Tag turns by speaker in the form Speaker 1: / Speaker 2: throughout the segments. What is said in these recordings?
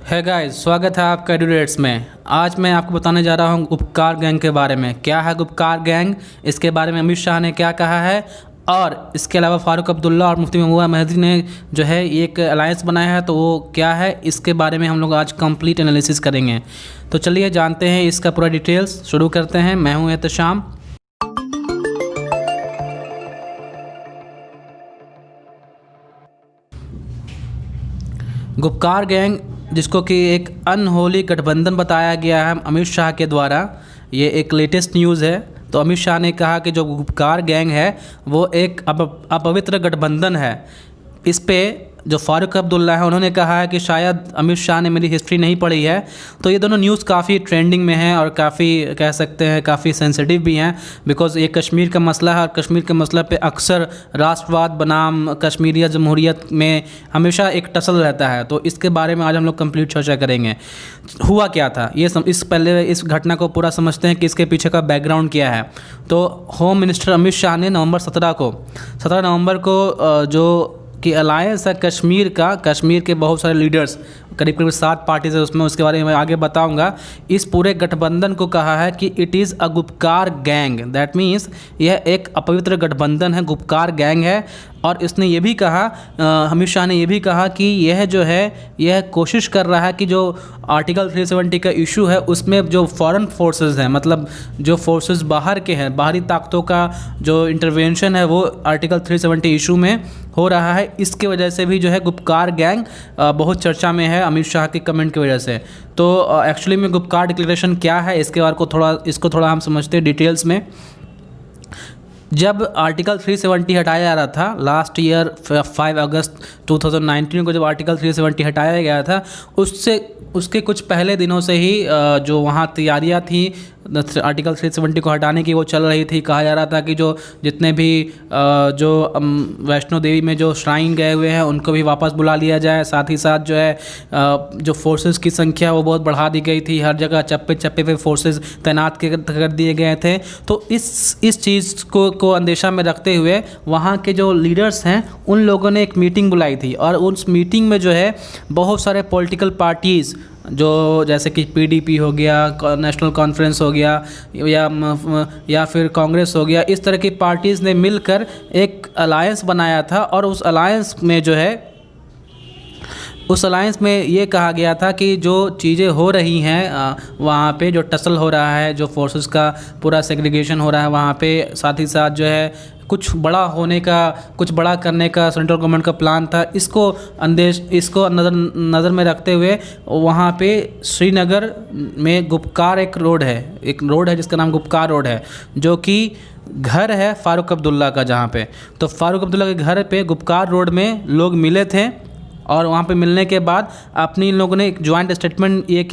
Speaker 1: है गाइस, स्वागत है आपका एडुलेट्स में। आज मैं आपको बताने जा रहा हूँ गुपकार गैंग के बारे में। क्या है गुपकार गैंग, इसके बारे में अमित शाह ने क्या कहा है, और इसके अलावा फारूक अब्दुल्ला और मुफ्ती महबूबा महदी ने जो है एक अलायंस बनाया है, तो वो क्या है, इसके बारे में हम लोग आज कंप्लीट एनालिसिस करेंगे। तो चलिए जानते हैं इसका पूरा डिटेल्स। शुरू करते हैं। मैं हूँ एहतशाम। गुपकार गैंग, जिसको कि एक अनहोली गठबंधन बताया गया है अमित शाह के द्वारा, ये एक लेटेस्ट न्यूज़ है। तो अमित शाह ने कहा कि जो गुपकार गैंग है वो एक अपवित्र गठबंधन है। इस पे जो फारूक अब्दुल्ला है उन्होंने कहा है कि शायद अमित शाह ने मेरी हिस्ट्री नहीं पढ़ी है। तो ये दोनों न्यूज़ काफ़ी ट्रेंडिंग में है और काफ़ी कह सकते हैं काफ़ी सेंसिटिव भी हैं, बिकॉज़ ये कश्मीर का मसला है और कश्मीर के मसला पे अक्सर राष्ट्रवाद बनाम कश्मीरियत जमहूरियत में हमेशा एक टसल रहता है। तो इसके बारे में आज हम लोग कंप्लीट चर्चा करेंगे। हुआ क्या था ये पहले इस घटना को पूरा समझते हैं कि इसके पीछे का बैकग्राउंड क्या है। तो होम मिनिस्टर अमित शाह ने नवंबर 17 को जो कि अलायंस है कश्मीर के बहुत सारे लीडर्स, करीब 7 पार्टीज है उसमें, उसके बारे में मैं आगे बताऊंगा। इस पूरे गठबंधन को कहा है कि it is a Gupkar gang. That means यह एक अपवित्र गठबंधन है, गुपकार गैंग है। और इसने ये भी कहा, अमित शाह ने ये भी कहा कि यह जो है यह कोशिश कर रहा है कि जो आर्टिकल 370 का इशू है उसमें जो फॉरेन फोर्सेस हैं, मतलब जो फोर्सेस बाहर के हैं, बाहरी ताकतों का जो इंटरवेंशन है वो आर्टिकल 370 इशू में हो रहा है। इसके वजह से भी जो है गुपकार गैंग बहुत चर्चा में है अमित शाह के कमेंट की वजह से। तो एक्चुअली में गुपकार डिक्लेरेशन क्या है, इसके बारे को इसको थोड़ा हम समझते हैं डिटेल्स में। जब आर्टिकल 370 हटाया जा रहा था लास्ट ईयर 5 अगस्त 2019 को, जब आर्टिकल 370 हटाया गया था, उसके कुछ पहले दिनों से ही जो वहाँ तैयारियाँ थी आर्टिकल 370 को हटाने की वो चल रही थी। कहा जा रहा था कि जो जितने भी जो वैष्णो देवी में जो श्राइन गए हुए हैं उनको भी वापस बुला लिया जाए। साथ ही साथ जो है जो फोर्सेस की संख्या वो बहुत बढ़ा दी गई थी, हर जगह चप्पे चप्पे पे फोर्सेस तैनात कर दिए गए थे। तो इस चीज़ को अंदेशा में रखते हुए वहाँ के जो लीडर्स हैं उन लोगों ने एक मीटिंग बुलाई थी, और उस मीटिंग में जो है बहुत सारे पॉलिटिकल पार्टीज़, जो जैसे कि पीडीपी हो गया, नेशनल कॉन्फ्रेंस हो गया, या फिर कांग्रेस हो गया, इस तरह की पार्टीज़ ने मिलकर एक अलायंस बनाया था। और उस अलायंस में ये कहा गया था कि जो चीज़ें हो रही हैं वहाँ पे, जो टसल हो रहा है, जो फोर्सेस का पूरा सेग्रीगेशन हो रहा है वहाँ पे, साथ ही साथ जो है कुछ बड़ा करने का सेंट्रल गवर्नमेंट का प्लान था। इसको नज़र में रखते हुए वहाँ पे श्रीनगर में गुपकार एक रोड है जिसका नाम गुपकार रोड है, जो कि घर है फारूक अब्दुल्ला का, जहाँ पे तो फारूक अब्दुल्ला के घर पे गुपकार रोड में लोग मिले थे। और वहाँ पे मिलने के बाद अपनी इन लोगों ने एक जॉइंट स्टेटमेंट ये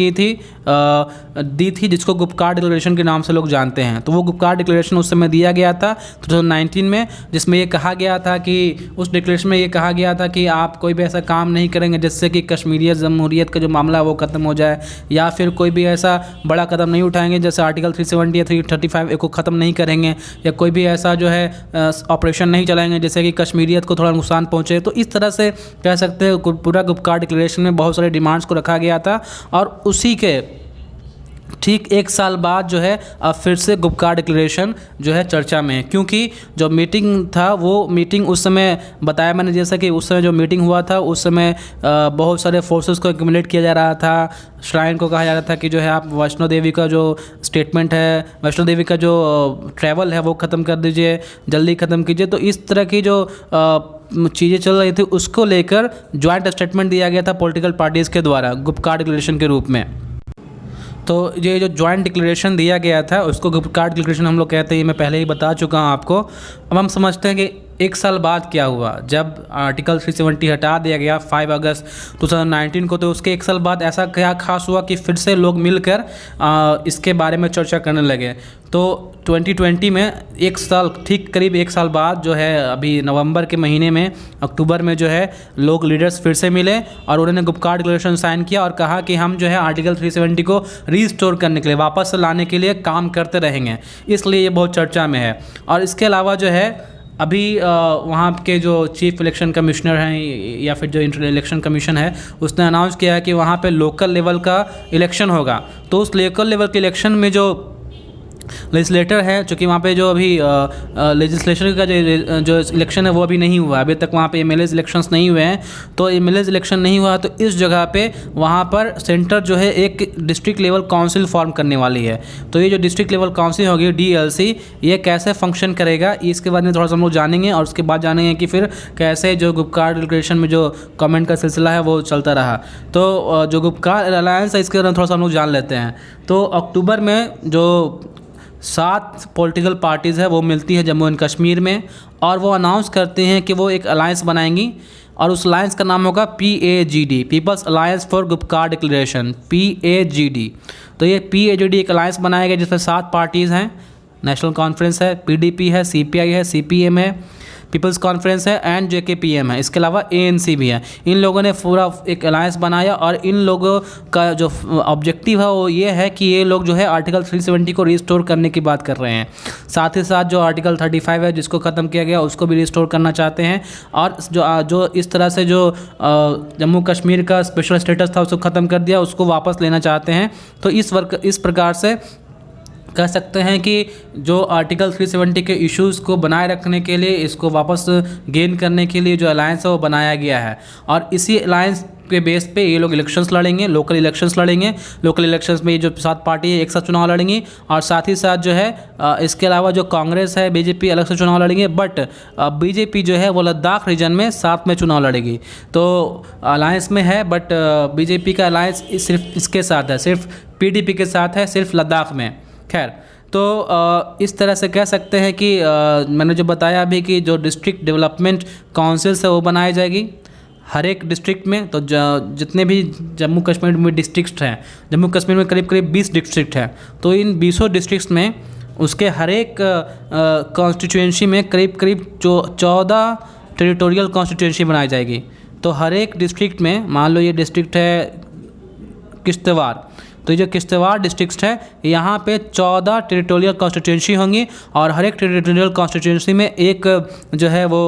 Speaker 1: दी थी जिसको गुपकार डिक्लेरेशन के नाम से लोग जानते हैं। तो वो गुपकार डिक्लेरेशन उस समय दिया गया था 2019 में, जिसमें ये कहा गया था कि उस डिक्लेरेशन में ये कहा गया था कि आप कोई भी ऐसा काम नहीं करेंगे जिससे कि कश्मीरियत जमहूरियत का जो मामला है वो ख़त्म हो जाए, या फिर कोई भी ऐसा बड़ा कदम नहीं उठाएंगे जैसे आर्टिकल 370 या 335 को ख़त्म नहीं करेंगे, या कोई भी ऐसा जो है ऑपरेशन नहीं चलाएंगे जैसे कि कश्मीरियत को थोड़ा नुकसान पहुँचे। तो इस तरह से कह सकते हैं पूरा गुपकार डिक्लेरेशन में बहुत सारे डिमांड्स को रखा गया था। और उसी के ठीक 1 साल बाद जो है अब फिर से गुपकार डिक्लेरेशन जो है चर्चा में है, क्योंकि जो मीटिंग था वो मीटिंग उस समय बताया मैंने, जैसा कि उस समय जो मीटिंग हुआ था उस समय बहुत सारे फोर्सेस को एक्यूमुलेट किया जा रहा था। श्राइन को कहा जा रहा था कि जो है आप वैष्णो देवी का जो स्टेटमेंट है, वैष्णो देवी का जो ट्रैवल है वो ख़त्म कर दीजिए, जल्दी ख़त्म कीजिए। तो इस तरह की जो चीज़ें चल रही थी उसको लेकर जॉइंट स्टेटमेंट दिया गया था पॉलिटिकल पार्टीज़ के द्वारा गुपकार डिक्लेरेशन के रूप में। तो ये जो जॉइंट डिक्लेरेशन दिया गया था उसको गुपकार डिक्लेरेशन हम लोग कहते हैं, मैं पहले ही बता चुका हूँ आपको। अब हम समझते हैं कि 1 साल बाद क्या हुआ जब आर्टिकल 370 हटा दिया गया 5 अगस्त 2019 को। तो उसके 1 साल बाद ऐसा क्या खास हुआ कि फिर से लोग मिलकर इसके बारे में चर्चा करने लगे। तो 2020 में करीब 1 साल बाद जो है अभी नवंबर के महीने में, अक्टूबर में जो है लोग लीडर्स फिर से मिले और उन्होंने गुपकार डिक्लेरेशन साइन किया और कहा कि हम जो है आर्टिकल 370 को रीस्टोर करने के लिए, वापस लाने के लिए काम करते रहेंगे। इसलिए ये बहुत चर्चा में है। और इसके अलावा जो है अभी वहाँ के जो चीफ इलेक्शन कमिश्नर हैं या फिर जो इंटर इलेक्शन कमीशन है, उसने अनाउंस किया है कि वहाँ पे लोकल लेवल का इलेक्शन होगा। तो उस लोकल लेवल के इलेक्शन में जो लेजिस्लेटर है, चूँकि वहाँ पे जो अभी लेजिस्लेशन का जो इलेक्शन है वो अभी नहीं हुआ, अभी तक वहाँ पे एमएलए इलेक्शंस नहीं हुए हैं। तो एमएलए इलेक्शन नहीं हुआ तो इस जगह पे वहाँ पर सेंटर जो है एक डिस्ट्रिक्ट लेवल काउंसिल फॉर्म करने वाली है। तो ये जो डिस्ट्रिक्ट लेवल काउंसिल होगी डीएलसी, ये कैसे फंक्शन करेगा इसके बारे में थोड़ा सा हम लोग जानेंगे, और उसके बाद जानेंगे कि फिर कैसे जो गुपकार डिक्लेरेशन में जो कमेंट का सिलसिला है वो चलता रहा। तो जो गुपकार अलायंस है इसके बारे में थोड़ा सा हम लोग जान लेते हैं। तो अक्टूबर में जो 7 पॉलिटिकल पार्टीज़ है वो मिलती है जम्मू एंड कश्मीर में, और वो अनाउंस करते हैं कि वो एक अलायंस बनाएंगी, और उस अलायंस का नाम होगा PAGD, people's alliance for Gupkar declaration, PAGD। तो ये PAGD एक अलायंस बनाएगा जिसमें 7 पार्टीज़ हैं। नेशनल कॉन्फ्रेंस है, PDP है, CPI है, CPM है, पीपल्स कॉन्फ्रेंस है एंड JKPM है, इसके अलावा ANC भी है। इन लोगों ने पूरा एक अलायंस बनाया, और इन लोगों का जो ऑब्जेक्टिव है वो ये है कि ये लोग जो है आर्टिकल 370 को रिस्टोर करने की बात कर रहे हैं। साथ ही साथ जो आर्टिकल 35 है जिसको ख़त्म किया गया उसको भी रिस्टोर करना चाहते हैं, और जो इस तरह से जो जम्मू कश्मीर का स्पेशल स्टेटस था उसको ख़त्म कर दिया, उसको वापस लेना चाहते हैं। तो इस प्रकार से कह सकते हैं कि जो आर्टिकल 370 के इश्यूज़ को बनाए रखने के लिए, इसको वापस गेन करने के लिए जो अलायंस है वो बनाया गया है, और इसी अलायंस के बेस पे ये लोग इलेक्शंस लड़ेंगे, लोकल इलेक्शंस लड़ेंगे। लोकल इलेक्शंस में ये जो 7 पार्टी है एक साथ चुनाव लड़ेंगी, और साथ ही साथ जो है इसके अलावा जो कांग्रेस है, बीजेपी अलग से चुनाव लड़ेंगे, बट बीजेपी जो है वो लद्दाख रीजन में साथ में चुनाव लड़ेगी। तो अलायंस में है, बट बीजेपी का अलायंस सिर्फ इसके साथ है, सिर्फ PDP के साथ है, सिर्फ लद्दाख में। खैर, तो इस तरह से कह सकते हैं कि मैंने जो बताया अभी कि जो डिस्ट्रिक्ट डेवलपमेंट काउंसिल्स है वो बनाई जाएगी हर एक डिस्ट्रिक्ट में। तो जितने भी जम्मू कश्मीर में डिस्ट्रिक्ट हैं, जम्मू कश्मीर में करीब 20 डिस्ट्रिक्ट हैं, तो इन 20 डिस्ट्रिक्ट्स में उसके हर एक कॉन्स्टिट्यूएंसी में करीब जो 14 टेरिटोरियल कॉन्स्टिट्यूएंसी बनाई जाएगी। तो हर एक डिस्ट्रिक्ट में, मान लो ये डिस्ट्रिक्ट है किश्तवाड़, तो ये जो किश्तवाड़ डिस्ट्रिक्ट है यहाँ पे 14 टेरिटोरियल कॉन्स्टिट्यूंसी होंगी, और हर एक टेरिटोरियल कॉन्स्टिट्यूंसी में एक जो है वो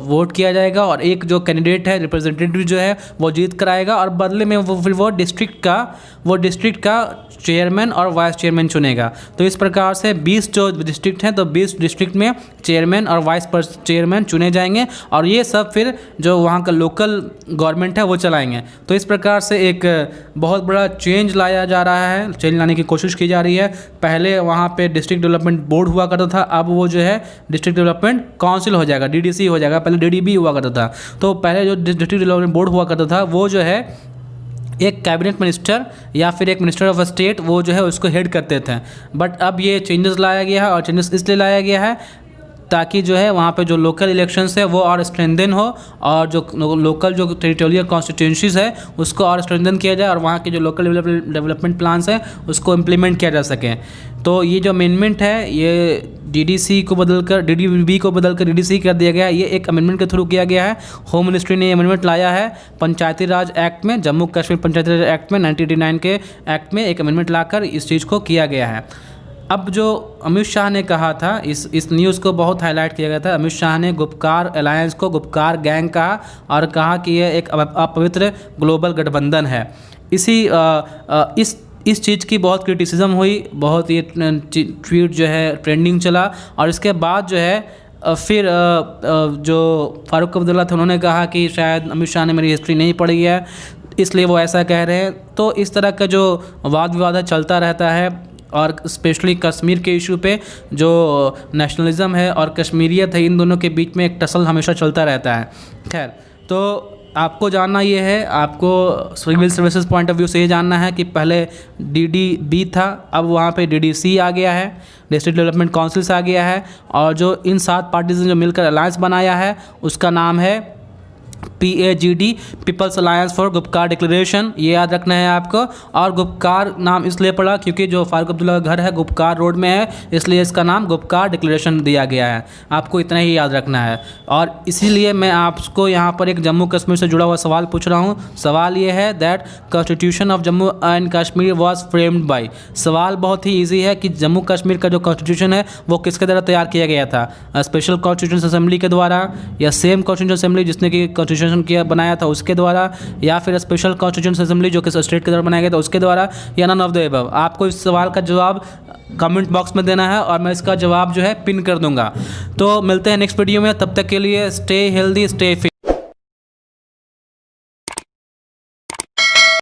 Speaker 1: वोट किया जाएगा, और एक जो कैंडिडेट है, रिप्रेजेंटेटिव जो है वो जीत कर आएगा, और बदले में वो डिस्ट्रिक्ट का चेयरमैन और वाइस चेयरमैन चुनेगा। तो इस प्रकार से 20 जो डिस्ट्रिक्ट हैं, तो 20 डिस्ट्रिक्ट में चेयरमैन और वाइस चेयरमैन चुने जाएंगे, और ये सब फिर जो वहाँ का लोकल गवर्नमेंट है वो चलाएंगे। तो इस प्रकार से एक बहुत बड़ा चेंज लाया जा रहा है, चेंज लाने की कोशिश की जा रही है। पहले वहाँ पे डिस्ट्रिक्ट डेवलपमेंट बोर्ड हुआ करता था, अब वो जो है डिस्ट्रिक्ट डेवलपमेंट काउंसिल हो जाएगा, DDC हो जाएगा। पहले DDB हुआ करता था। तो पहले जो डिस्ट्रिक्ट डेवलपमेंट बोर्ड हुआ करता था वो जो है एक कैबिनेट मिनिस्टर या फिर एक मिनिस्टर ऑफ स्टेट वो जो है उसको हेड करते थे। बट अब ये चेंजेस लाया गया है, और चेंजेस इसलिए लाया गया है ताकि जो है वहाँ पे जो लोकल इलेक्शंस है वो और स्ट्रेंथन हो, और जो लोकल जो टेरिटोरियल कॉन्स्टिट्यूंसीज है उसको और स्ट्रेंथन किया जाए, और वहाँ के जो लोकल डेवलपमेंट प्लान्स हैं उसको इम्प्लीमेंट किया जा सके। तो ये जो अमेंडमेंट है ये DDB को बदलकर DDC कर दिया गया है। ये एक अमेंडमेंट के थ्रू किया गया है। होम मिनिस्ट्री ने अमेंडमेंट लाया है पंचायती राज एक्ट में, जम्मू कश्मीर पंचायती राज एक्ट में 1989 के एक्ट में एक अमेंडमेंट लाकर इस चीज़ को किया गया है। अब जो अमित शाह ने कहा था, इस न्यूज़ को बहुत हाईलाइट किया गया था। अमित शाह ने गुपकार अलायंस को गुपकार गैंग कहा, और कहा कि यह एक अपवित्र ग्लोबल गठबंधन है। इस चीज़ की बहुत क्रिटिसिज्म हुई, बहुत ये ट्वीट जो है ट्रेंडिंग चला, और इसके बाद जो है फिर जो फारूक अब्दुल्ला थे उन्होंने कहा कि शायद अमित शाह ने मेरी हिस्ट्री नहीं पढ़ी है इसलिए वो ऐसा कह रहे हैं। तो इस तरह का जो वाद विवाद चलता रहता है, और स्पेशली कश्मीर के इशू पे जो नेशनलिज्म है और कश्मीरियत है, इन दोनों के बीच में एक टसल हमेशा चलता रहता है। खैर, तो आपको जानना ये है, आपको civil services point of view से ये जानना है कि पहले DDB था, अब वहाँ पे DDC आ गया है, डिस्ट्रिक्ट डेवलपमेंट काउंसिल्स आ गया है, और जो इन 7 पार्टीज ने जो मिलकर अलायंस बनाया है उसका नाम है PAGD, people's alliance for Gupkar declaration, ये याद रखना है आपको। और गुपकार नाम इसलिए पड़ा क्योंकि जो फारूक अब्दुल्ला का घर है गुपकार रोड में है, इसलिए इसका नाम गुपकार डिक्लेरेशन दिया गया है। आपको इतना ही याद रखना है। और इसीलिए मैं आपको यहाँ पर एक जम्मू कश्मीर से जुड़ा हुआ सवाल पूछ रहा हूँ। सवाल ये है that constitution of Jammu and Kashmir was framed by. सवाल बहुत ही ईजी है कि जम्मू कश्मीर का जो कॉन्स्टिट्यूशन है वो किसके द्वारा तैयार किया गया था, स्पेशल कॉन्स्टिट्यूशन असेंबली के द्वारा, या सेम कॉन्स्टिट्यूशन असेंबली जिसने कि कॉन्स्टिट्यूशन किया बनाया था उसके द्वारा, या फिर स्पेशल कॉन्स्टिट्यूशन असेंबली जो कि स्टेट के द्वारा बनाया गया था उसके द्वारा, या नन ऑफ द अबव। आपको इस सवाल का जवाब कमेंट बॉक्स में देना है और मैं इसका जवाब जो है पिन कर दूंगा। तो मिलते हैं नेक्स्ट वीडियो में, तब तक के लिए स्टे हेल्दी स्टे फिट।